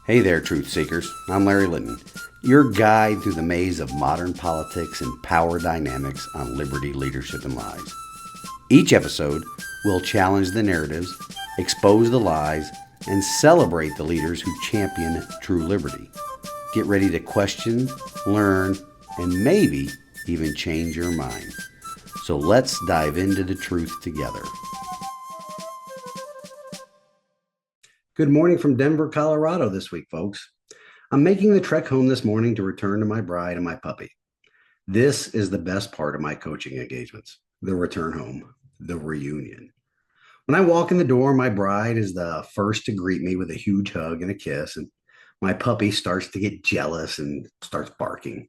Hey there, truth seekers. I'm Larry Litton, your guide through the maze of modern politics and power dynamics on liberty, leadership, and lies. Each episode will challenge the narratives, expose the lies, and celebrate the leaders who champion true liberty. Get ready to question, learn, and maybe even change your mind. So let's dive into the truth together. Good morning from Denver, Colorado this week, folks. I'm making the trek home this morning to return to my bride and my puppy. This is the best part of my coaching engagements, the return home, the reunion. When I walk in the door, my bride is the first to greet me with a huge hug and a kiss, and my puppy starts to get jealous and starts barking.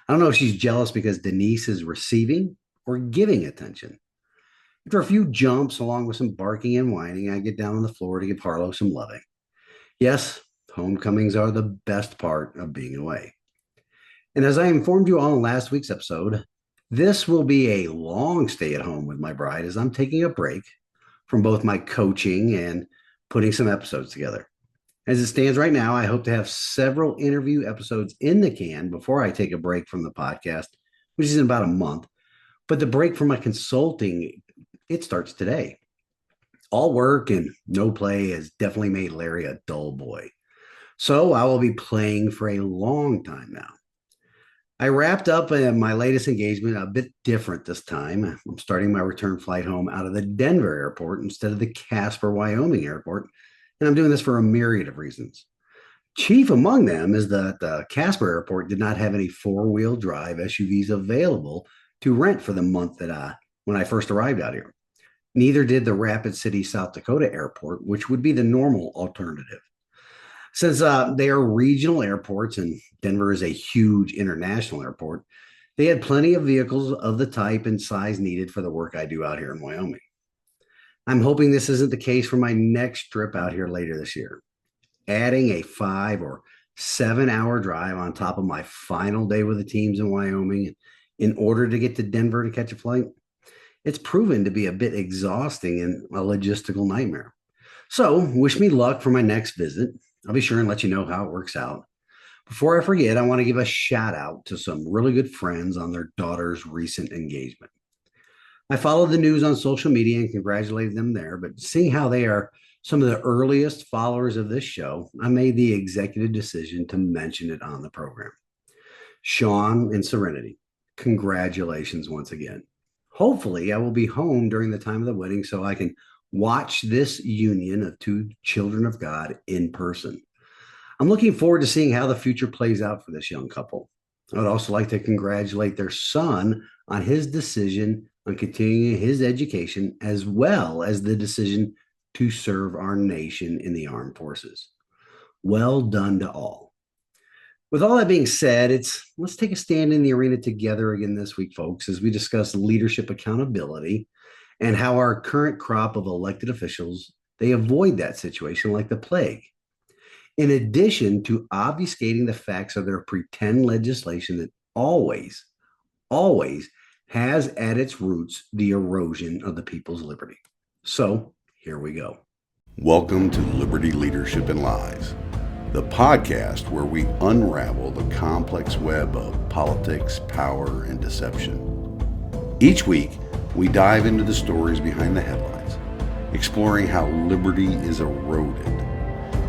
I don't know if she's jealous because Denise is receiving or giving attention. After a few jumps, along with some barking and whining, I get down on the floor to give Harlow some loving. Yes, homecomings are the best part of being away. And as I informed you all in last week's episode, this will be a long stay at home with my bride as I'm taking a break from both my coaching and putting some episodes together. As it stands right now, I hope to have several interview episodes in the can before I take a break from the podcast, which is in about a month. But the break from my consulting, it starts today. All work and no play has definitely made Larry a dull boy. So I will be playing for a long time now. I wrapped up my latest engagement a bit different this time. I'm starting my return flight home out of the Denver airport instead of the Casper, Wyoming airport. And I'm doing this for a myriad of reasons. Chief among them is that the Casper airport did not have any four-wheel drive SUVs available to rent for the month that when I first arrived out here. Neither did the Rapid City, South Dakota airport, which would be the normal alternative. Since they are regional airports and Denver is a huge international airport, they had plenty of vehicles of the type and size needed for the work I do out here in Wyoming. I'm hoping this isn't the case for my next trip out here later this year. Adding a 5 or 7 hour drive on top of my final day with the teams in Wyoming in order to get to Denver to catch a flight, it's proven to be a bit exhausting and a logistical nightmare. So wish me luck for my next visit. I'll be sure and let you know how it works out. Before I forget, I want to give a shout out to some really good friends on their daughter's recent engagement. I followed the news on social media and congratulated them there, but seeing how they are some of the earliest followers of this show, I made the executive decision to mention it on the program. Sean and Serenity, congratulations once again. Hopefully, I will be home during the time of the wedding so I can watch this union of two children of God in person. I'm looking forward to seeing how the future plays out for this young couple. I would also like to congratulate their son on his decision on continuing his education, as well as the decision to serve our nation in the armed forces. Well done to all. With all that being said, let's take a stand in the arena together again this week, folks, as we discuss leadership accountability and how our current crop of elected officials, they avoid that situation like the plague. In addition to obfuscating the facts of their pretend legislation that always has at its roots the erosion of the people's liberty. So here we go. Welcome to Liberty, Leadership, and Lies, the podcast where we unravel the complex web of politics, power, and deception. Each week, we dive into the stories behind the headlines, exploring how liberty is eroded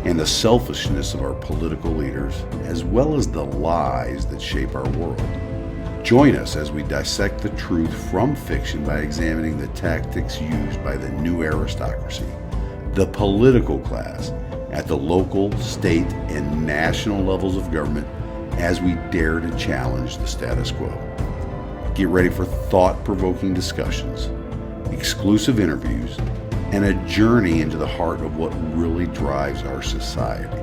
and the selfishness of our political leaders, as well as the lies that shape our world. Join us as we dissect the truth from fiction by examining the tactics used by the new aristocracy, the political class, at the local, state, and national levels of government as we dare to challenge the status quo. Get ready for thought-provoking discussions, exclusive interviews, and a journey into the heart of what really drives our society.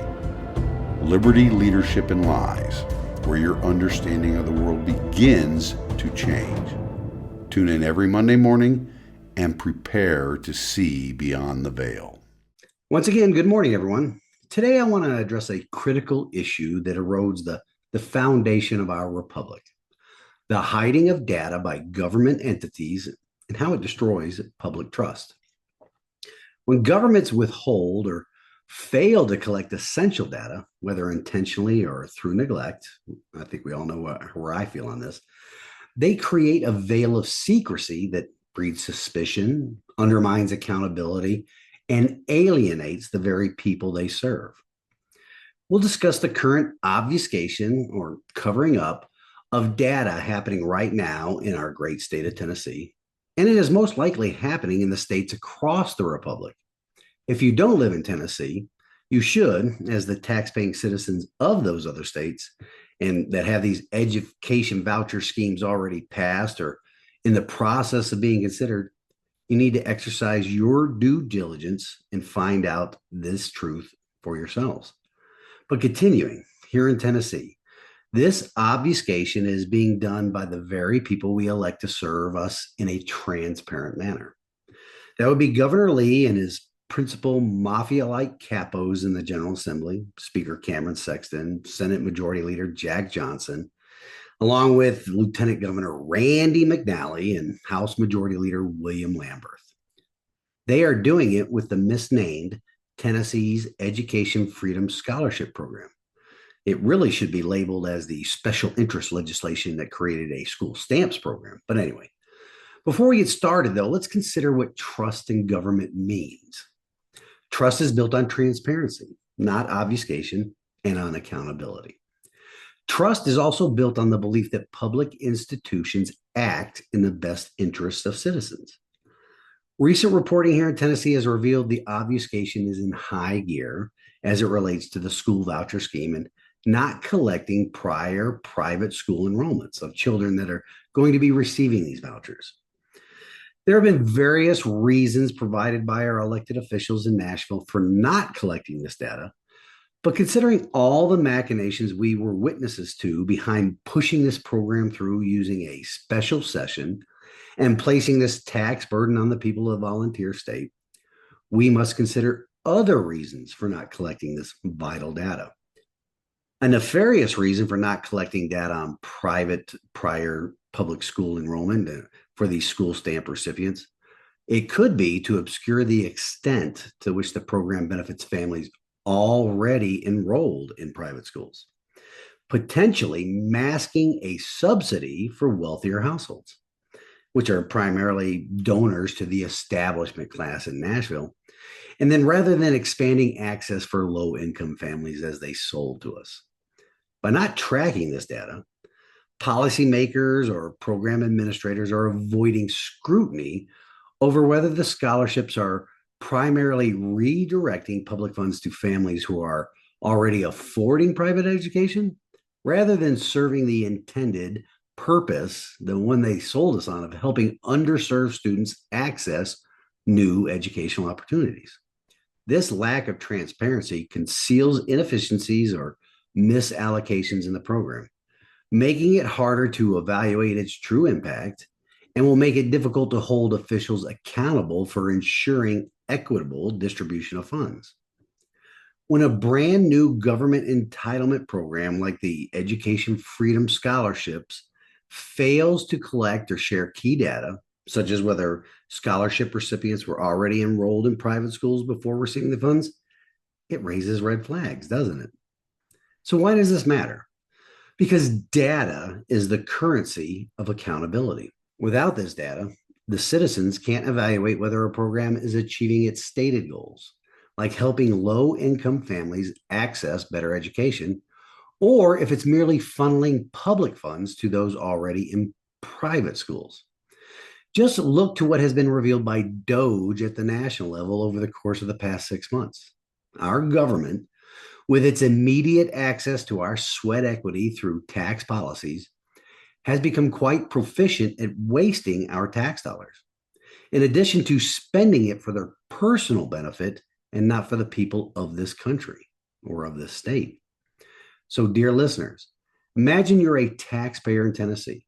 Liberty, Leadership, and Lies, where your understanding of the world begins to change. Tune in every Monday morning and prepare to see beyond the veil. Once again, good morning, everyone. Today, I want to address a critical issue that erodes the foundation of our republic, the hiding of data by government entities and how it destroys public trust. When governments withhold or fail to collect essential data, whether intentionally or through neglect. I think we all know where I feel on this. They create a veil of secrecy that breeds suspicion, undermines accountability, and alienates the very people they serve. We'll discuss the current obfuscation or covering up of data happening right now in our great state of Tennessee, and it is most likely happening in the states across the Republic. If you don't live in Tennessee, you should, as the taxpaying citizens of those other states and that have these education voucher schemes already passed or in the process of being considered, you need to exercise your due diligence and find out this truth for yourselves. But continuing, here in Tennessee, this obfuscation is being done by the very people we elect to serve us in a transparent manner. That would be Governor Lee and his principal mafia-like capos in the General Assembly, Speaker Cameron Sexton, Senate Majority Leader Jack Johnson, along with Lieutenant Governor Randy McNally and House Majority Leader William Lamberth. They are doing it with the misnamed Tennessee's Education Freedom Scholarship Program. It really should be labeled as the special interest legislation that created a school stamps program. But anyway, before we get started, though, let's consider what trust in government means. Trust is built on transparency, not obfuscation, and on accountability. Trust is also built on the belief that public institutions act in the best interests of citizens. Recent reporting here in Tennessee has revealed the obfuscation is in high gear as it relates to the school voucher scheme and not collecting prior private school enrollments of children that are going to be receiving these vouchers. There have been various reasons provided by our elected officials in Nashville for not collecting this data, but considering all the machinations we were witnesses to behind pushing this program through using a special session and placing this tax burden on the people of volunteer state, we must consider other reasons for not collecting this vital data. A nefarious reason for not collecting data on private prior public school enrollment for these school stamp recipients, it could be to obscure the extent to which the program benefits families already enrolled in private schools, potentially masking a subsidy for wealthier households, which are primarily donors to the establishment class in Nashville. And then rather than expanding access for low-income families as they sold to us. By not tracking this data, policymakers or program administrators are avoiding scrutiny over whether the scholarships are primarily redirecting public funds to families who are already affording private education rather than serving the intended purpose, the one they sold us on, of helping underserved students access new educational opportunities. This lack of transparency conceals inefficiencies or misallocations in the program, making it harder to evaluate its true impact and will make it difficult to hold officials accountable for ensuring equitable distribution of funds. When a brand new government entitlement program like the Education Freedom Scholarships fails to collect or share key data, such as whether scholarship recipients were already enrolled in private schools before receiving the funds, it raises red flags, doesn't it? So why does this matter? Because data is the currency of accountability. Without this data, the citizens can't evaluate whether a program is achieving its stated goals, like helping low-income families access better education, or if it's merely funneling public funds to those already in private schools. Just look to what has been revealed by DOGE at the national level over the course of the past 6 months. Our government, with its immediate access to our sweat equity through tax policies, has become quite proficient at wasting our tax dollars, in addition to spending it for their personal benefit and not for the people of this country or of this state. So, dear listeners, imagine you're a taxpayer in Tennessee.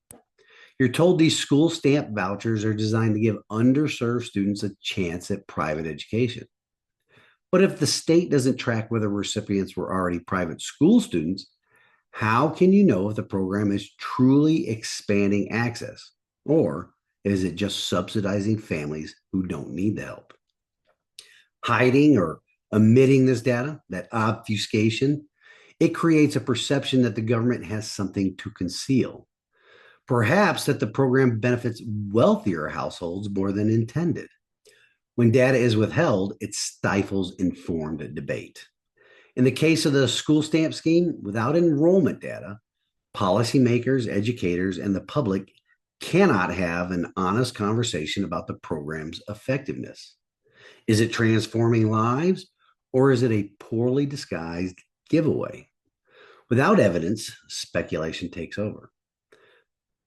You're told these school stamp vouchers are designed to give underserved students a chance at private education. But if the state doesn't track whether recipients were already private school students, how can you know if the program is truly expanding access? Or is it just subsidizing families who don't need the help? Hiding or Omitting this data, that obfuscation, it creates a perception that the government has something to conceal. Perhaps that the program benefits wealthier households more than intended. When data is withheld, it stifles informed debate. In the case of the school stamp scheme, without enrollment data, policymakers, educators, and the public cannot have an honest conversation about the program's effectiveness. Is it transforming lives, or is it a poorly disguised giveaway? Without evidence, speculation takes over.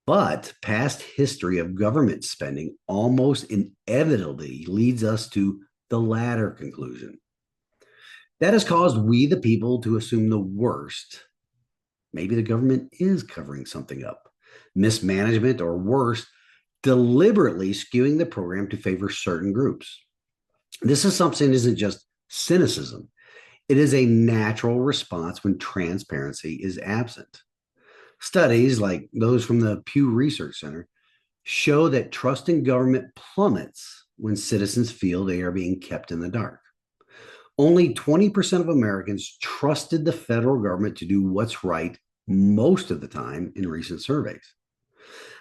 But past history of government spending almost inevitably leads us to the latter conclusion. That has caused we, the people, to assume the worst. Maybe the government is covering something up, mismanagement, or worse, deliberately skewing the program to favor certain groups. This assumption isn't just cynicism, it is a natural response when transparency is absent. Studies like those from the Pew Research Center show that trust in government plummets when citizens feel they are being kept in the dark. Only 20% of Americans trusted the federal government to do what's right most of the time in recent surveys.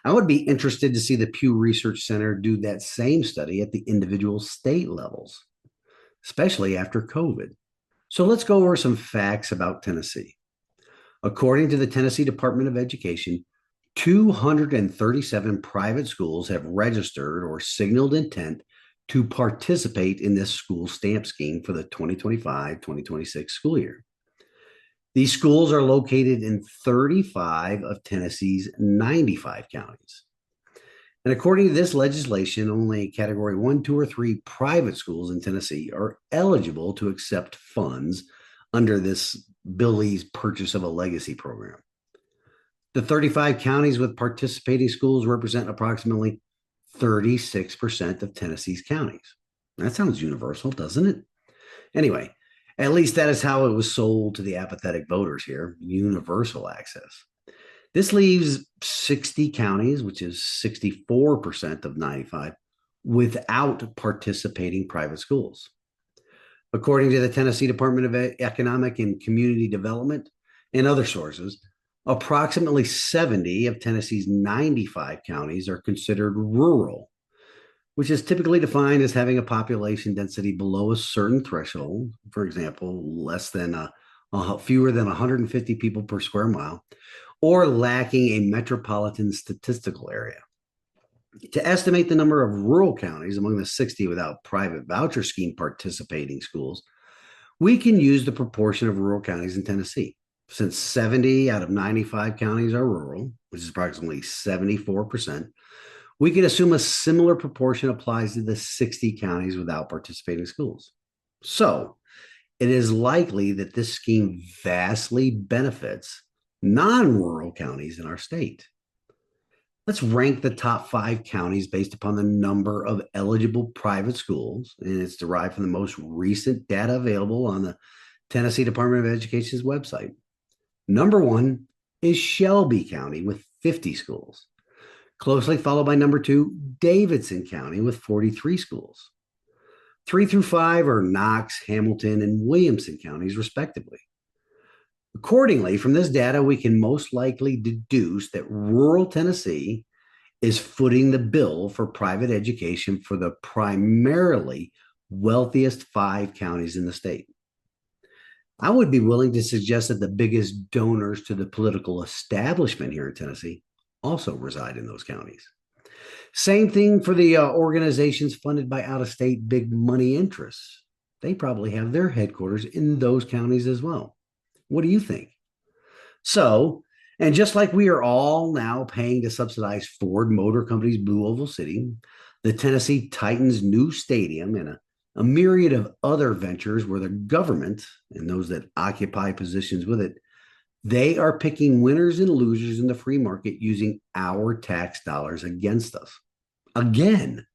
I would be interested to see the Pew Research Center do that same study at the individual state levels, especially after COVID. So let's go over some facts about Tennessee. According to the Tennessee Department of Education, 237 private schools have registered or signaled intent to participate in this school stamp scheme for the 2025-2026 school year. These schools are located in 35 of Tennessee's 95 counties. And according to this legislation, only category 1, 2, or 3 private schools in Tennessee are eligible to accept funds under this Billy's Purchase of a Legacy program. The 35 counties with participating schools represent approximately 36% of Tennessee's counties. That sounds universal, doesn't it? Anyway, at least that is how it was sold to the apathetic voters here, universal access. This leaves 60 counties, which is 64% of 95, without participating private schools. According to the Tennessee Department of Economic and Community Development and other sources, approximately 70 of Tennessee's 95 counties are considered rural, which is typically defined as having a population density below a certain threshold, for example, fewer than 150 people per square mile, or lacking a metropolitan statistical area. To estimate the number of rural counties among the 60 without private voucher scheme participating schools, we can use the proportion of rural counties in Tennessee. Since 70 out of 95 counties are rural, which is approximately 74%, we can assume a similar proportion applies to the 60 counties without participating schools. So it is likely that this scheme vastly benefits non-rural counties in our state. Let's rank the top 5 counties based upon the number of eligible private schools, and it's derived from the most recent data available on the Tennessee Department of Education's website. Number 1 is Shelby County with 50 schools, closely followed by number 2, Davidson County with 43 schools. 3 through 5 are Knox, Hamilton, and Williamson counties, respectively. Accordingly, from this data, we can most likely deduce that rural Tennessee is footing the bill for private education for the primarily wealthiest 5 counties in the state. I would be willing to suggest that the biggest donors to the political establishment here in Tennessee also reside in those counties. Same thing for the organizations funded by out-of-state big money interests. They probably have their headquarters in those counties as well. What do you think? So, and just like we are all now paying to subsidize Ford Motor Company's Blue Oval City, the Tennessee Titans' new stadium, and a myriad of other ventures where the government and those that occupy positions with it, they are picking winners and losers in the free market using our tax dollars against us. Again.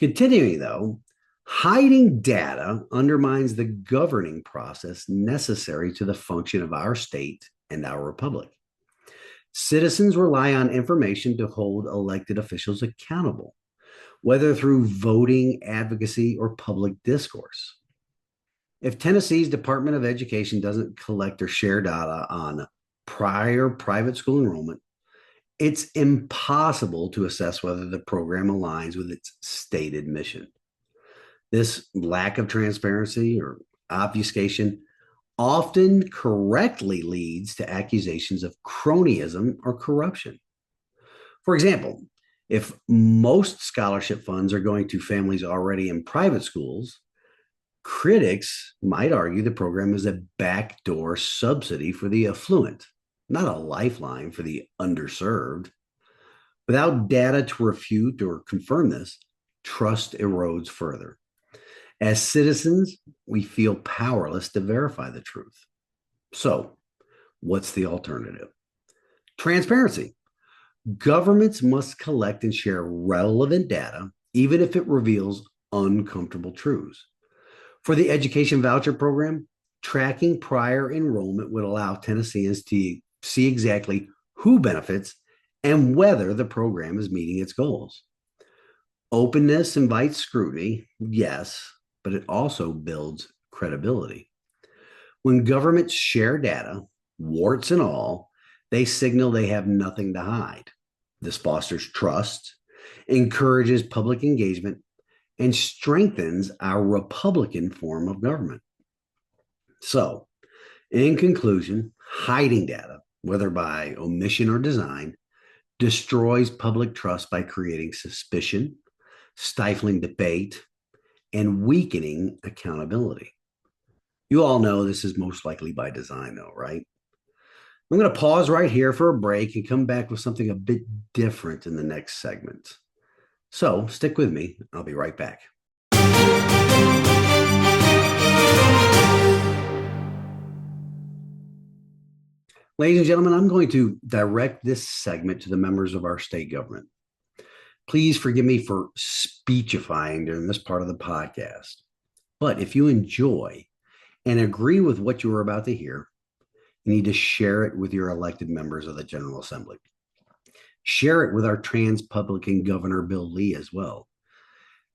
Continuing though, hiding data undermines the governing process necessary to the function of our state and our republic. Citizens rely on information to hold elected officials accountable, whether through voting, advocacy, or public discourse. If Tennessee's Department of Education doesn't collect or share data on prior private school enrollment, it's impossible to assess whether the program aligns with its stated mission. This lack of transparency or obfuscation often correctly leads to accusations of cronyism or corruption. For example, if most scholarship funds are going to families already in private schools, critics might argue the program is a backdoor subsidy for the affluent, not a lifeline for the underserved. Without data to refute or confirm this, trust erodes further. As citizens, we feel powerless to verify the truth. So, what's the alternative? Transparency. Governments must collect and share relevant data, even if it reveals uncomfortable truths. For the education voucher program, tracking prior enrollment would allow Tennesseans to see exactly who benefits and whether the program is meeting its goals. Openness invites scrutiny, yes, but it also builds credibility. When governments share data, warts and all, they signal they have nothing to hide. This fosters trust, encourages public engagement, and strengthens our Republican form of government. So, in conclusion, hiding data, whether by omission or design, destroys public trust by creating suspicion, stifling debate, and weakening accountability. You all know this is most likely by design, though, right? I'm going to pause right here for a break and come back with something a bit different in the next segment. So stick with me. I'll be right back. Ladies and gentlemen, I'm going to direct this segment to the members of our state government. Please forgive me for speechifying during this part of the podcast. But if you enjoy and agree with what you are about to hear, you need to share it with your elected members of the General Assembly. Share it with our trans-Publican Governor Bill Lee as well.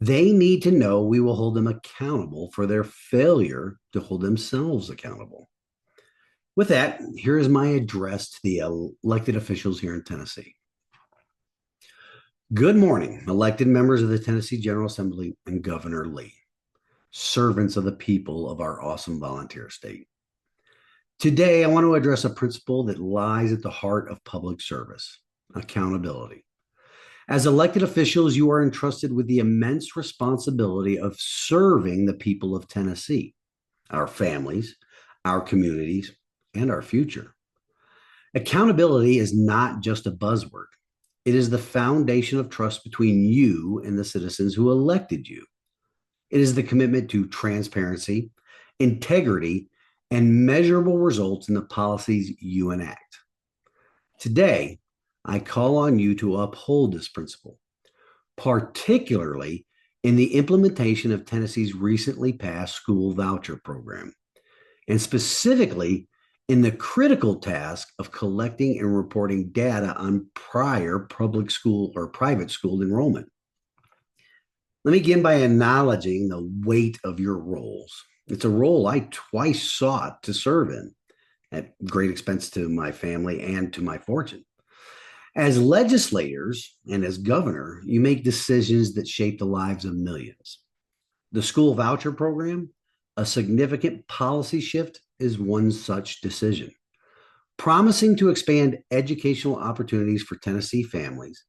They need to know we will hold them accountable for their failure to hold themselves accountable. With that, here is my address to the elected officials here in Tennessee. Good morning, elected members of the Tennessee General Assembly and Governor Lee, servants of the people of our awesome volunteer state. Today, I want to address a principle that lies at the heart of public service: accountability. As elected officials, you are entrusted with the immense responsibility of serving the people of Tennessee, our families, our communities, and our future. Accountability is not just a buzzword. It is the foundation of trust between you and the citizens who elected you. It is the commitment to transparency, integrity, and measurable results in the policies you enact. Today, I call on you to uphold this principle, particularly in the implementation of Tennessee's recently passed school voucher program, and specifically in the critical task of collecting and reporting data on prior public school or private school enrollment. Let me begin by acknowledging the weight of your roles. It's a role I twice sought to serve in, at great expense to my family and to my fortune. As legislators and as governor, you make decisions that shape the lives of millions. The school voucher program, a significant policy shift, is one such decision. Promising to expand educational opportunities for Tennessee families,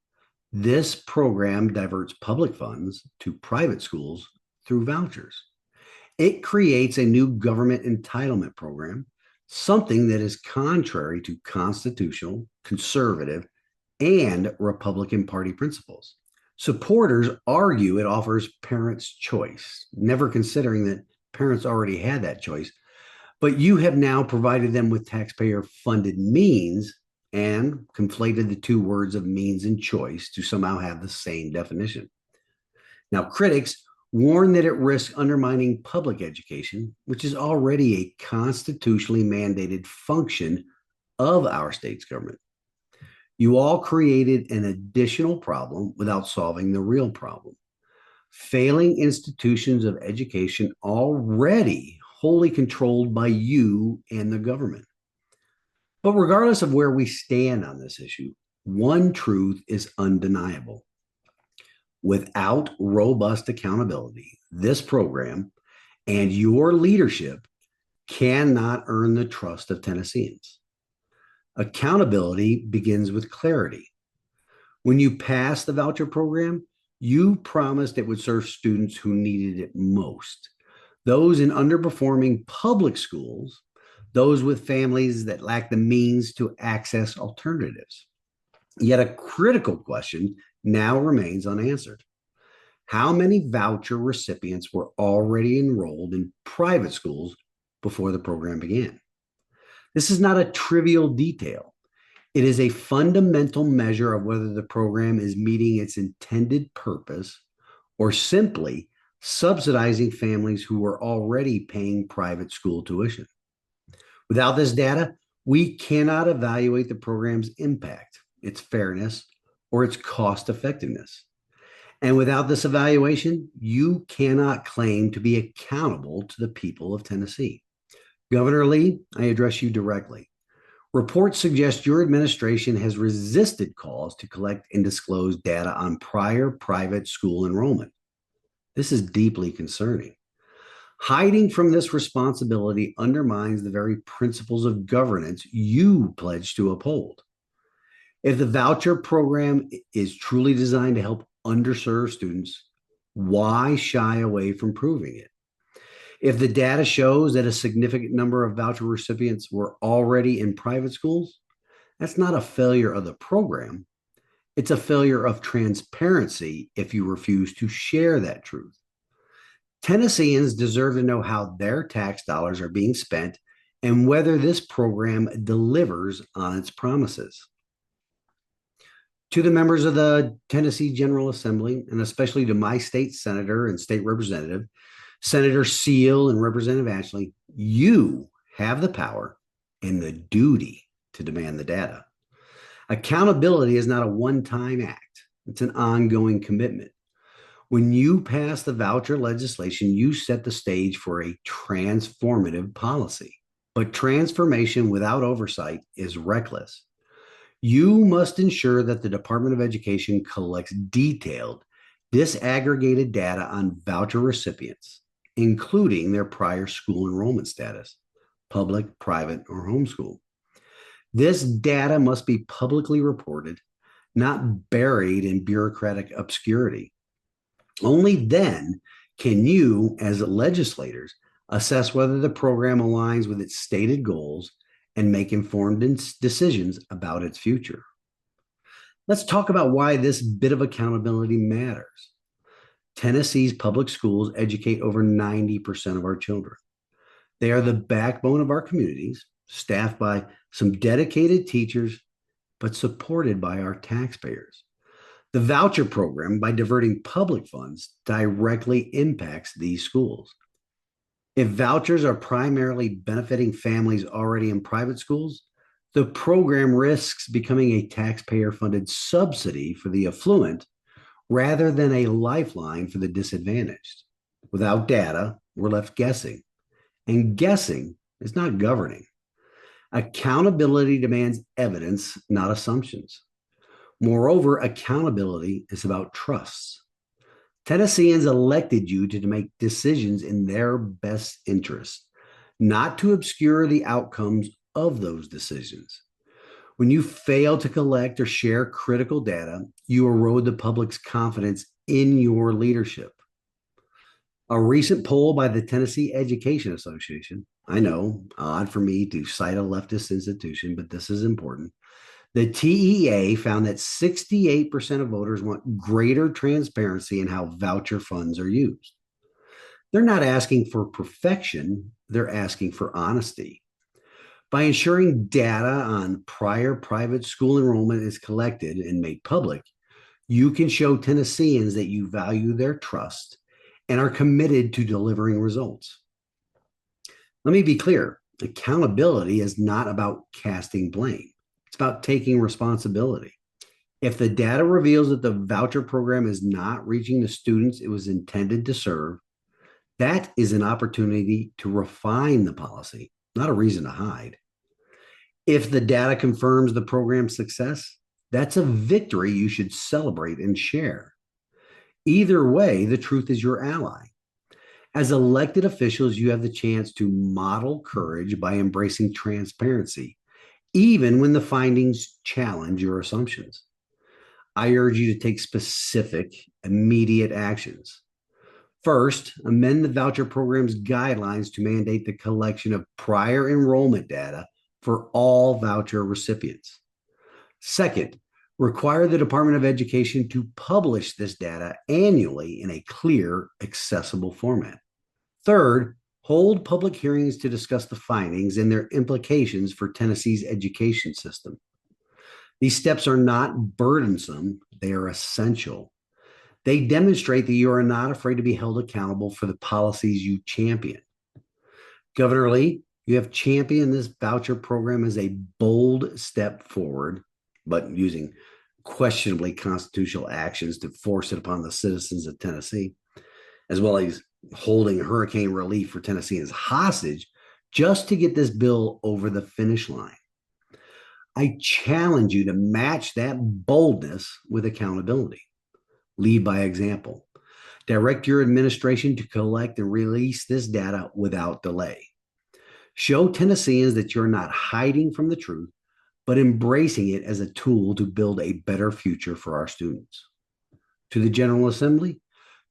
this program diverts public funds to private schools through vouchers. It creates a new government entitlement program, something that is contrary to constitutional, conservative, and Republican Party principles. Supporters argue it offers parents choice, never considering that parents already had that choice, but you have now provided them with taxpayer-funded means and conflated the two words of means and choice to somehow have the same definition. Now, critics warn that it risks undermining public education, which is already a constitutionally mandated function of our state's government. You all created an additional problem without solving the real problem. Failing institutions of education already wholly controlled by you and the government. But regardless of where we stand on this issue, one truth is undeniable. Without robust accountability, this program and your leadership cannot earn the trust of Tennesseans. Accountability begins with clarity. When you passed the voucher program, you promised it would serve students who needed it most. Those in underperforming public schools, those with families that lack the means to access alternatives. Yet a critical question now remains unanswered. How many voucher recipients were already enrolled in private schools before the program began? This is not a trivial detail. It is a fundamental measure of whether the program is meeting its intended purpose or simply subsidizing families who are already paying private school tuition. Without this data, we cannot evaluate the program's impact, its fairness, or its cost effectiveness. And without this evaluation, you cannot claim to be accountable to the people of Tennessee. Governor Lee, I address you directly. Reports suggest your administration has resisted calls to collect and disclose data on prior private school enrollment. This is deeply concerning. Hiding from this responsibility undermines the very principles of governance you pledge to uphold. If the voucher program is truly designed to help underserved students, why shy away from proving it? If the data shows that a significant number of voucher recipients were already in private schools, that's not a failure of the program. It's a failure of transparency if you refuse to share that truth. Tennesseans deserve to know how their tax dollars are being spent and whether this program delivers on its promises. To the members of the Tennessee General Assembly, and especially to my state senator and state representative, Senator Seal and Representative Ashley, you have the power and the duty to demand the data. Accountability is not a one-time act. It's an ongoing commitment. When you pass the voucher legislation, you set the stage for a transformative policy. But transformation without oversight is reckless. You must ensure that the Department of Education collects detailed, disaggregated data on voucher recipients, including their prior school enrollment status, public, private, or homeschool. This data must be publicly reported, not buried in bureaucratic obscurity. Only then can you, as legislators, assess whether the program aligns with its stated goals and make informed decisions about its future. Let's talk about why this bit of accountability matters. Tennessee's public schools educate over 90% of our children. They are the backbone of our communities, staffed by some dedicated teachers, but supported by our taxpayers. The voucher program, by diverting public funds, directly impacts these schools. If vouchers are primarily benefiting families already in private schools, the program risks becoming a taxpayer-funded subsidy for the affluent rather than a lifeline for the disadvantaged. Without data, we're left guessing. And guessing is not governing. Accountability demands evidence, not assumptions. Moreover, accountability is about trust. Tennesseans elected you to make decisions in their best interest, not to obscure the outcomes of those decisions. When you fail to collect or share critical data, you erode the public's confidence in your leadership. A recent poll by the Tennessee Education Association, I know, odd for me to cite a leftist institution, but this is important. The TEA found that 68% of voters want greater transparency in how voucher funds are used. They're not asking for perfection, they're asking for honesty. By ensuring data on prior private school enrollment is collected and made public, you can show Tennesseans that you value their trust and are committed to delivering results. Let me be clear, accountability is not about casting blame. It's about taking responsibility. If the data reveals that the voucher program is not reaching the students it was intended to serve, That is an opportunity to refine the policy, not a reason to hide. If the data confirms the program's success, that's a victory you should celebrate and share. Either way, the truth is your ally. As elected officials, you have the chance to model courage by embracing transparency, even when the findings challenge your assumptions. I urge you to take specific, immediate actions. First, amend the voucher program's guidelines to mandate the collection of prior enrollment data for all voucher recipients. Second, require the Department of Education to publish this data annually in a clear, accessible format. Third, hold public hearings to discuss the findings and their implications for Tennessee's education system. These steps are not burdensome, they are essential. They demonstrate that you are not afraid to be held accountable for the policies you champion. Governor Lee, you have championed this voucher program as a bold step forward, but using questionably constitutional actions to force it upon the citizens of Tennessee, as well as holding hurricane relief for Tennesseans hostage just to get this bill over the finish line. I challenge you to match that boldness with accountability. Lead by example. Direct your administration to collect and release this data without delay. Show Tennesseans that you're not hiding from the truth, but embracing it as a tool to build a better future for our students. To the General Assembly,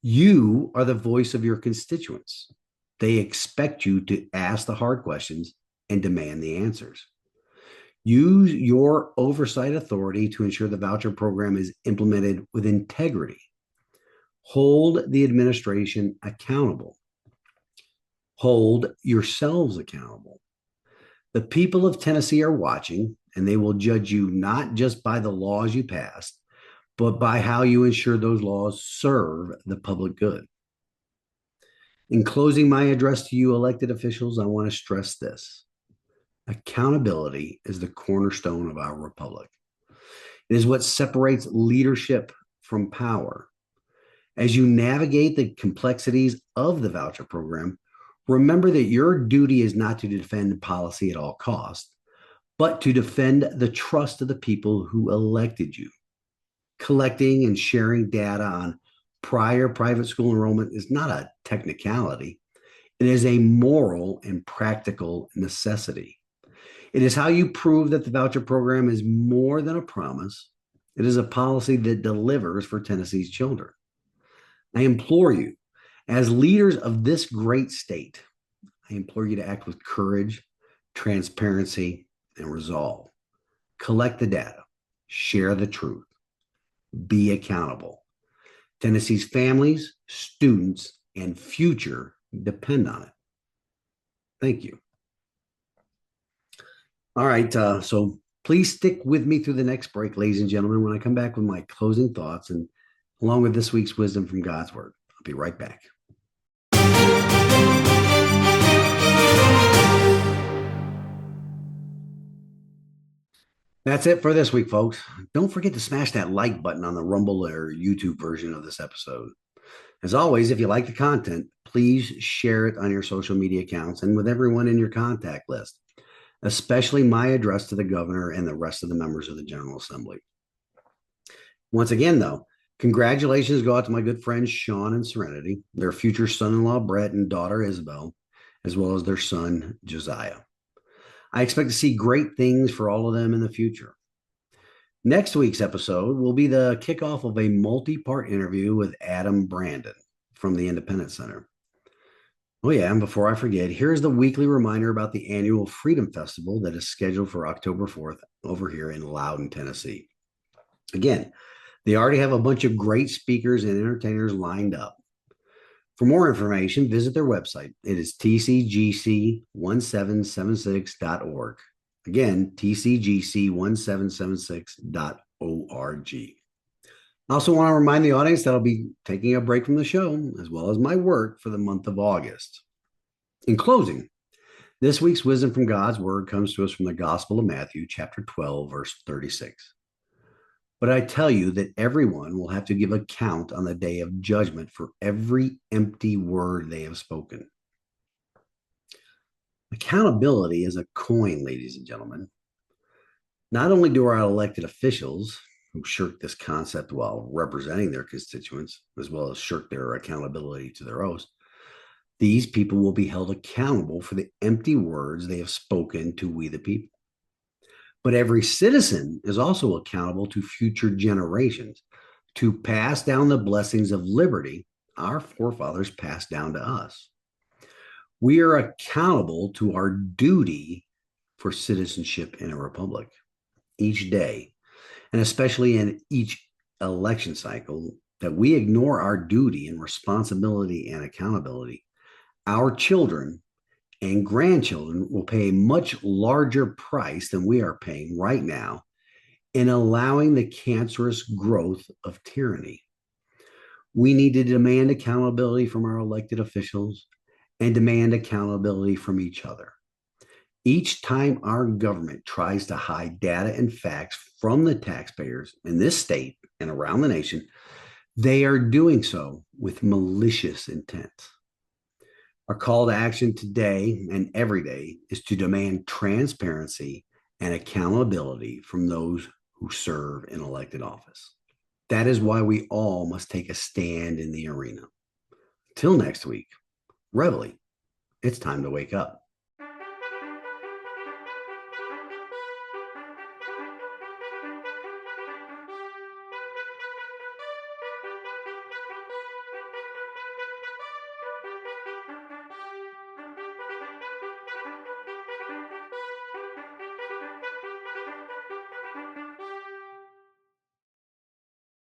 you are the voice of your constituents. They expect you to ask the hard questions and demand the answers. Use your oversight authority to ensure the voucher program is implemented with integrity. Hold the administration accountable. Hold yourselves accountable. The people of Tennessee are watching, and they will judge you not just by the laws you passed, but by how you ensure those laws serve the public good. In closing my address to you, elected officials, I want to stress this. Accountability is the cornerstone of our republic. It is what separates leadership from power. As you navigate the complexities of the voucher program, remember that your duty is not to defend policy at all costs, but to defend the trust of the people who elected you. Collecting and sharing data on prior private school enrollment is not a technicality. It is a moral and practical necessity. It is how you prove that the voucher program is more than a promise. It is a policy that delivers for Tennessee's children. I implore you, as leaders of this great state, I implore you to act with courage, transparency, and resolve. Collect the data, share the truth, be accountable. Tennessee's families, students, and future depend on it. Thank you. All right, so please stick with me through the next break, ladies and gentlemen, when I come back with my closing thoughts and along with this week's wisdom from God's Word. I'll be right back. That's it for this week, folks. Don't forget to smash that like button on the Rumble or YouTube version of this episode. As always, if you like the content, please share it on your social media accounts and with everyone in your contact list, especially my address to the governor and the rest of the members of the General Assembly. Once again, though, congratulations go out to my good friends Sean and Serenity, their future son-in-law Brett and daughter Isabel, as well as their son Josiah. I expect to see great things for all of them in the future. Next week's episode will be the kickoff of a multi-part interview with Adam Brandon from the Independence Center. Oh yeah, and before I forget, here's the weekly reminder about the annual Freedom Festival that is scheduled for October 4th over here in Loudon, Tennessee. Again, they already have a bunch of great speakers and entertainers lined up. For more information, visit their website. It is tcgc1776.org. Again, tcgc1776.org. I also want to remind the audience that I'll be taking a break from the show, as well as my work, for the month of August. In closing, this week's wisdom from God's Word comes to us from the Gospel of Matthew, chapter 12, verse 36. But I tell you that everyone will have to give account on the day of judgment for every empty word they have spoken. Accountability is a coin, ladies and gentlemen. Not only do our elected officials who shirk this concept while representing their constituents, as well as shirk their accountability to their oaths, these people will be held accountable for the empty words they have spoken to we the people. But every citizen is also accountable to future generations to pass down the blessings of liberty our forefathers passed down to us. We are accountable to our duty for citizenship in a republic each day, and especially in each election cycle, that we ignore our duty and responsibility and accountability. Our children and grandchildren will pay a much larger price than we are paying right now in allowing the cancerous growth of tyranny. We need to demand accountability from our elected officials and demand accountability from each other. Each time our government tries to hide data and facts from the taxpayers in this state and around the nation, they are doing so with malicious intent. Our call to action today and every day is to demand transparency and accountability from those who serve in elected office. That is why we all must take a stand in the arena. Till next week, Reveille, it's time to wake up.